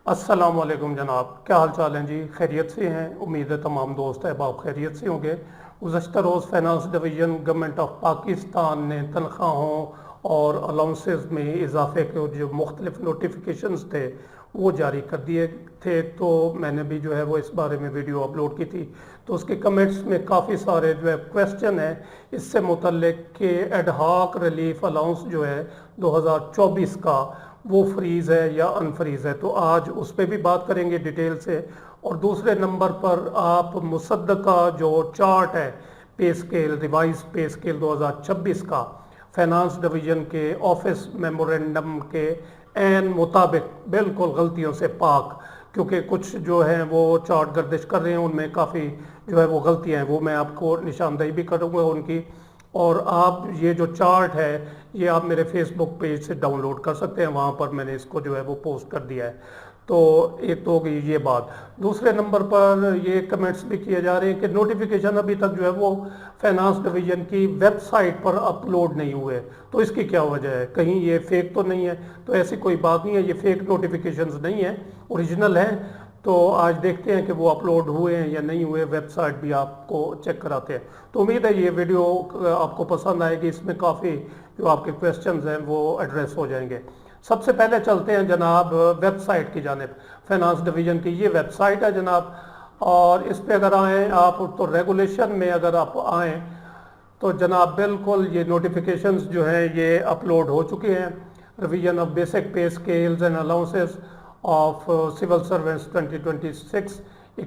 السلام علیکم جناب، کیا حال چال ہیں جی؟ خیریت سے ہیں؟ امید ہے تمام دوست احباب خیریت سے ہوں گے۔ گزشتہ روز finance division government of Pakistan نے تنخواہوں اور الاؤنسز میں اضافے کے جو مختلف نوٹیفیکیشنز تھے وہ جاری کر دیے تھے، تو میں نے بھی جو ہے وہ اس بارے میں ویڈیو اپلوڈ کی تھی۔ تو اس کے کمنٹس میں کافی سارے جو ہے کویسچن ہیں اس سے متعلق کہ ایڈ ہاک ریلیف الاؤنس جو ہے 2024 کا وہ فریز ہے یا انفریز ہے، تو آج اس پہ بھی بات کریں گے ڈیٹیل سے۔ اور دوسرے نمبر پر آپ مصدقہ جو چارٹ ہے پے سکیل، ریوائز پے سکیل 2026 کا فائنانس ڈویژن کے آفس میمورنڈم کے عین مطابق بالکل غلطیوں سے پاک، کیونکہ کچھ جو ہیں وہ چارٹ گردش کر رہے ہیں، ان میں کافی جو ہے وہ غلطیاں ہیں، وہ میں آپ کو نشاندہی بھی کروں گا ان کی۔ اور آپ یہ جو چارٹ ہے یہ آپ میرے فیس بک پیج سے ڈاؤن لوڈ کر سکتے ہیں، وہاں پر میں نے اس کو جو ہے وہ پوسٹ کر دیا ہے۔ تو ایک تو ہو گئی یہ بات۔ دوسرے نمبر پر یہ کمنٹس بھی کیے جا رہے ہیں کہ نوٹیفیکیشن ابھی تک جو ہے وہ فائنانس ڈویژن کی ویب سائٹ پر اپلوڈ نہیں ہوئے، تو اس کی کیا وجہ ہے؟ کہیں یہ فیک تو نہیں ہے؟ تو ایسی کوئی بات نہیں ہے، یہ فیک نوٹیفیکیشنز نہیں ہیں، اوریجنل ہیں۔ تو آج دیکھتے ہیں کہ وہ اپلوڈ ہوئے ہیں یا نہیں ہوئے، ویب سائٹ بھی آپ کو چیک کراتے ہیں۔ تو امید ہے یہ ویڈیو آپ کو پسند آئے گی، اس میں کافی جو آپ کے کویسچنز ہیں وہ ایڈریس ہو جائیں گے۔ سب سے پہلے چلتے ہیں جناب ویب سائٹ کی جانب۔ فائنانس ڈویژن کی یہ ویب سائٹ ہے جناب، اور اس پہ اگر آئیں آپ تو ریگولیشن میں اگر آپ آئیں تو جناب بالکل یہ نوٹیفیکیشنز جو ہیں یہ اپلوڈ ہو چکے ہیں۔ Revision of basic pay scales and allowances of civil servants 2026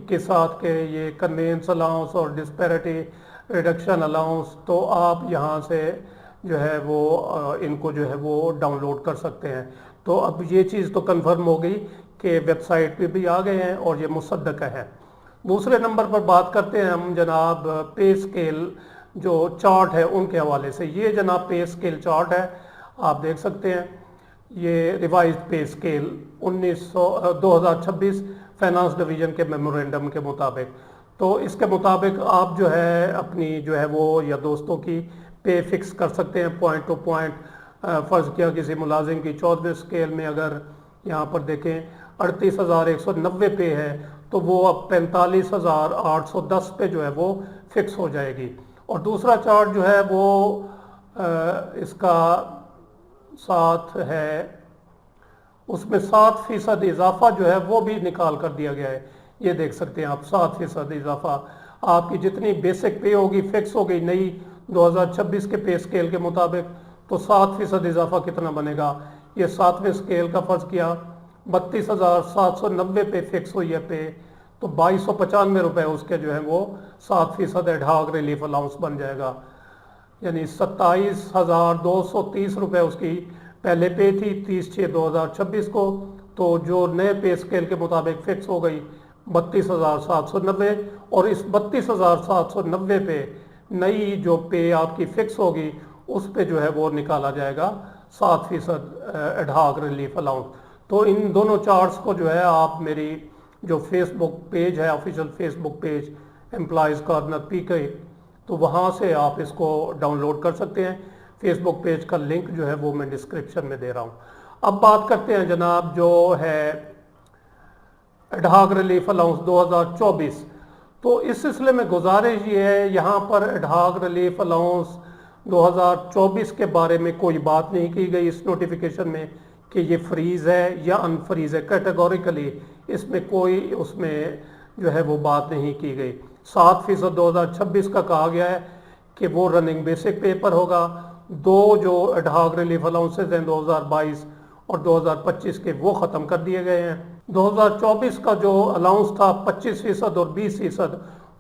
کے ساتھ کہ یہ کنوینس الاؤنس اور ڈسپیرٹی ریڈکشن الاؤنس، تو آپ یہاں سے جو ہے وہ ان کو جو ہے وہ ڈاؤن لوڈ کر سکتے ہیں۔ تو اب یہ چیز تو کنفرم ہو گئی کہ ویب سائٹ پہ بھی آ گئے ہیں اور یہ مصدقہ ہے۔ دوسرے نمبر پر بات کرتے ہیں ہم جناب پے اسکیل جو چارٹ ہے ان کے حوالے سے۔ یہ جناب پے اسکیل چارٹ ہے، آپ دیکھ سکتے ہیں، یہ revised pay scale 2026 finance division کے میمورنڈم کے مطابق۔ تو اس کے مطابق آپ جو ہے اپنی جو ہے وہ یا دوستوں کی پے فکس کر سکتے ہیں پوائنٹ ٹو پوائنٹ۔ فرض کیا کسی ملازم کی 14ویں اسکیل میں اگر یہاں پر دیکھیں 38,190 پے ہے تو وہ اب 45,810 پہ جو ہے وہ فکس ہو جائے گی۔ اور دوسرا چارٹ جو ہے وہ اس کا ساتھ ہے، اس میں 7% اضافہ جو ہے وہ بھی نکال کر دیا گیا ہے۔ یہ دیکھ سکتے ہیں آپ 7% اضافہ، آپ کی جتنی بیسک پے ہوگی فکس ہو گئی نئی 2026 کے پے سکیل کے مطابق، تو 7% اضافہ کتنا بنے گا؟ یہ 7ویں سکیل کا فرض کیا 32,790 پہ فکس ہوئی ہے پے، تو 2295 روپے اس کے جو ہے وہ 7% ایڈ ہاک ریلیف الاؤنس بن جائے گا، یعنی 27,230 روپے اس کی پہلے پے تھی 30/6/2026 کو، تو جو نئے پے سکیل کے مطابق فکس ہو گئی 32,790، اور اس 32,790 پہ نئی جو پے آپ کی فکس ہوگی اس پہ جو ہے وہ نکالا جائے گا 7% ایڈ ہاک ریلیف الاؤنس۔ تو ان دونوں چارٹس کو جو ہے آپ میری جو فیس بک پیج ہے، آفیشیل فیس بک پیج امپلائیز کارنر پی کے، تو وہاں سے آپ اس کو ڈاؤن لوڈ کر سکتے ہیں۔ فیس بک پیج کا لنک جو ہے وہ میں ڈسکرپشن میں دے رہا ہوں۔ اب بات کرتے ہیں جناب جو ہے ایڈ ہاک ریلیف الاؤنس 2024۔ تو اس سلسلے میں گزارش یہ ہے، یہاں پر ایڈ ہاک ریلیف الاؤنس 2024 کے بارے میں کوئی بات نہیں کی گئی اس نوٹیفیکیشن میں کہ یہ فریز ہے یا انفریز ہے، کیٹیگوریکلی اس میں کوئی اس میں جو ہے وہ بات نہیں کی گئی۔ 7% 2026 کا کہا گیا ہے کہ وہ رننگ بیسک پے پر ہوگا۔ دو جو ایڈ ہاک ریلیف الاؤنسز ہیں 2022 اور 2025 کے وہ ختم کر دیے گئے ہیں۔ 2024 کا جو الاؤنس تھا 25% اور 20%،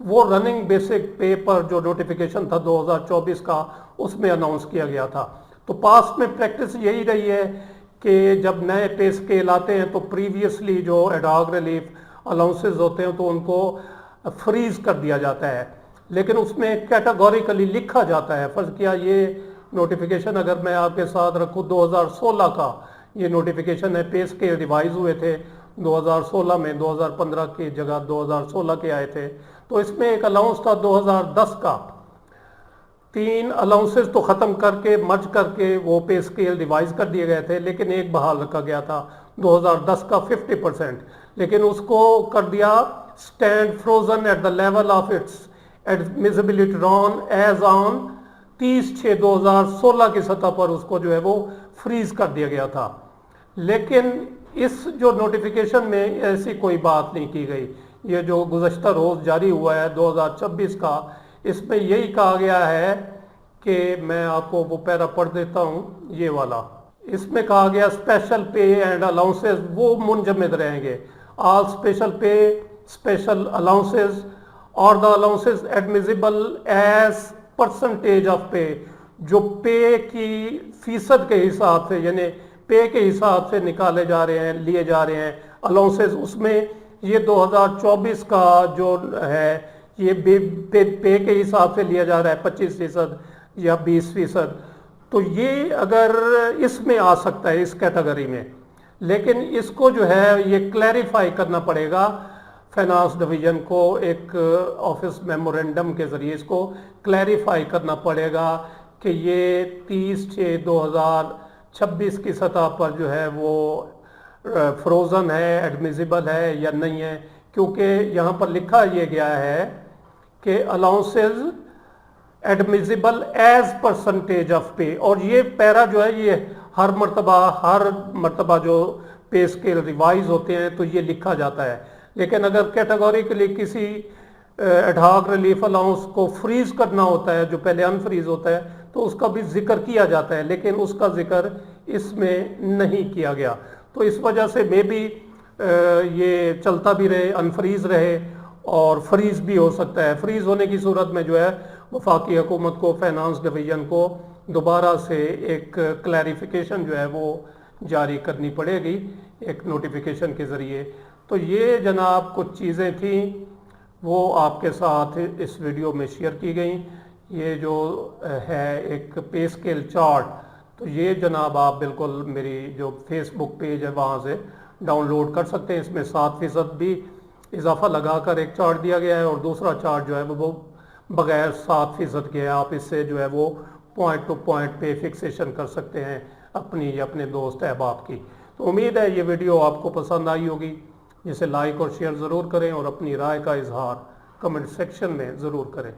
وہ رننگ بیسک پے پر جو نوٹیفیکیشن تھا 2024 کا اس میں اناؤنس کیا گیا تھا۔ تو پاسٹ میں پریکٹس یہی رہی ہے کہ جب نئے پے سکیل آتے ہیں تو پریویسلی جو ایڈ ہاک ریلیف الاؤنسز ہوتے ہیں تو ان کو فریز کر دیا جاتا ہے، لیکن اس میں کیٹیگوریکلی لکھا جاتا ہے۔ فرض کیا یہ نوٹیفیکیشن اگر میں آپ کے ساتھ رکھوں 2016 کا یہ نوٹیفیکیشن ہے، پے سکیل ریوائز ہوئے تھے 2016 میں، 2015 کی جگہ 2016 کے آئے تھے، تو اس میں ایک الاؤنس تھا 2010 کا، 3 الاؤنسز تو ختم کر کے مرج کر کے وہ پے سکیل ریوائز کر دیے گئے تھے، لیکن ایک بحال رکھا گیا تھا 2010 کا 50%، لیکن اس کو کر دیا stand frozen at the level of its admissibility drawn as on 30/6/2016 کی سطح پر اس کو جو ہے وہ فریز کر دیا گیا تھا۔ لیکن اس جو نوٹیفیکیشن میں ایسی کوئی بات نہیں کی گئی۔ یہ جو گزشتہ روز جاری ہوا ہے 2026 کا، اس میں یہی کہا گیا ہے کہ میں آپ کو وہ پیرا پڑھ دیتا ہوں، یہ والا۔ اس میں کہا گیا اسپیشل پے اینڈ الاؤنسز وہ منجمد رہیں گے۔ All special pay, special allowances اور the allowances admissible as percentage of pay, جو پے کی فیصد کے حساب سے، یعنی پے کے حساب سے نکالے جا رہے ہیں، لیے جا رہے ہیں الاؤنسز، اس میں یہ 2024 کا جو ہے یہ پے کے حساب سے لیا جا رہا ہے 25% یا 20%۔ تو یہ اگر اس میں آ سکتا ہے اس کیٹیگری میں، لیکن اس کو جو ہے یہ کلیریفائی کرنا پڑے گا فائنانس ڈویژن کو، ایک آفس میمورینڈم کے ذریعے اس کو کلیریفائی کرنا پڑے گا کہ یہ 30/6/2026 کی سطح پر جو ہے وہ فروزن ہے، ایڈمیسیبل ہے یا نہیں ہے، کیونکہ یہاں پر لکھا یہ گیا ہے کہ allowances admissible as percentage of pay, اور یہ پیرا جو ہے یہ ہر مرتبہ جو پے اسکیل ریوائز ہوتے ہیں تو یہ لکھا جاتا ہے۔ لیکن اگر کیٹیگوریکلی کسی ایڈہاک ریلیف الاؤنس کو فریز کرنا ہوتا ہے، جو پہلے انفریز ہوتا ہے، تو اس کا بھی ذکر کیا جاتا ہے، لیکن اس کا ذکر اس میں نہیں کیا گیا۔ تو اس وجہ سے میں بھی یہ چلتا بھی رہے، انفریز رہے اور فریز بھی ہو سکتا ہے۔ فریز ہونے کی صورت میں جو ہے وفاقی حکومت کو، فائنانس ڈویژن کو دوبارہ سے ایک کلیریفیکیشن جو ہے وہ جاری کرنی پڑے گی ایک نوٹیفیکیشن کے ذریعے۔ تو یہ جناب کچھ چیزیں تھیں وہ آپ کے ساتھ اس ویڈیو میں شیئر کی گئیں۔ یہ جو ہے ایک پے اسکیل چارٹ، تو یہ جناب آپ بالکل میری جو فیس بک پیج ہے وہاں سے ڈاؤن لوڈ کر سکتے ہیں۔ اس میں 7% بھی اضافہ لگا کر ایک چارٹ دیا گیا ہے، اور دوسرا چارٹ جو ہے وہ بغیر 7% کے ہے۔ آپ اس سے جو ہے وہ پوائنٹ ٹو پوائنٹ پے فکسیشن کر سکتے ہیں اپنی یا اپنے دوست احباب کی۔ تو امید ہے یہ ویڈیو آپ کو پسند آئی ہوگی، جسے لائک اور شیئر ضرور کریں اور اپنی رائے کا اظہار کمنٹ سیکشن میں ضرور کریں۔